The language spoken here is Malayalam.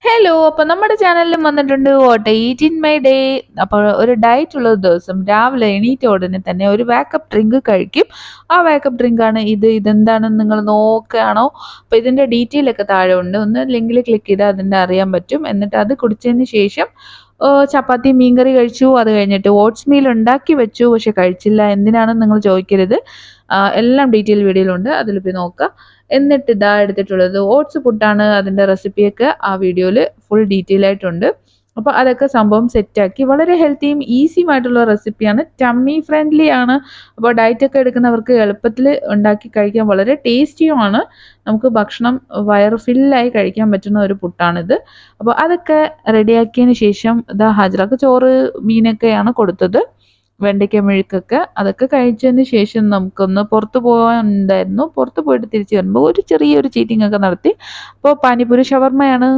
ഹലോ! അപ്പൊ നമ്മുടെ ചാനലിലും വന്നിട്ടുണ്ട് what eat in my day. അപ്പോൾ ഒരു ഡയറ്റ് ഉള്ള ദിവസം രാവിലെ എണീറ്റ ഉടനെ തന്നെ ഒരു വേക്കപ്പ് ഡ്രിങ്ക് കഴിക്കും. ആ വേക്കപ്പ് ഡ്രിങ്ക് ആണ് ഇത്. ഇതെന്താണെന്ന് നിങ്ങൾ നോക്കുകയാണോ? അപ്പോൾ ഇതിന്റെ ഡീറ്റെയിൽ ഒക്കെ താഴെ ഉണ്ട്. ഒന്ന് ലിങ്കിൽ ക്ലിക്ക് ചെയ്താൽ അതിന്റെ അറിയാൻ പറ്റും. എന്നിട്ട് അത് കുടിച്ചതിന് ശേഷം ചപ്പാത്തി മീൻകറി കഴിച്ചു. അത് കഴിഞ്ഞിട്ട് ഓട്സ് മീൽ ഉണ്ടാക്കി വെച്ചു. പക്ഷെ കഴിച്ചില്ല. എന്തിനാണെന്ന് നിങ്ങൾ ചോദിക്കരുത്. എല്ലാം ഡീറ്റെയിൽ വീഡിയോയിലുണ്ട്. അതിൽ പോയി നോക്കുക. എന്നിട്ട് ഇതാ എടുത്തിട്ടുള്ളത് ഓട്സ് പുട്ടാണ്. അതിൻ്റെ റെസിപ്പിയൊക്കെ ആ വീഡിയോയിൽ ഫുൾ ഡീറ്റെയിൽ ആയിട്ടുണ്ട്. അപ്പോൾ അതൊക്കെ സംഭവം സെറ്റാക്കി വളരെ ഹെൽത്തിയും ഈസിയുമായിട്ടുള്ള റെസിപ്പിയാണ്. ടമ്മി ഫ്രണ്ട്ലി ആണ്. അപ്പോൾ ഡയറ്റൊക്കെ എടുക്കുന്നവർക്ക് എളുപ്പത്തിൽ ഉണ്ടാക്കി കഴിക്കാൻ വളരെ ടേസ്റ്റിയുമാണ്. നമുക്ക് ഭക്ഷണം വയറ് ഫില്ലായി കഴിക്കാൻ പറ്റുന്ന ഒരു പുട്ടാണിത്. അപ്പോൾ അതൊക്കെ റെഡിയാക്കിയതിന് ശേഷം ഇതാ ഹാജരാക്ക് ചോറ് മീനൊക്കെയാണ് കൊടുത്തത്. വെണ്ടയ്ക്ക മെഴുക്കൊക്കെ അതൊക്കെ കഴിച്ചതിന് ശേഷം നമുക്കൊന്ന് പുറത്ത് പോകാനുണ്ടായിരുന്നു. പുറത്ത് പോയിട്ട് തിരിച്ച് വരുമ്പോൾ ഒരു ചെറിയൊരു ചീറ്റിംഗ് ഒക്കെ നടത്തി. അപ്പോൾ പാനിപൂരി ഷവർമ്മയാണ്.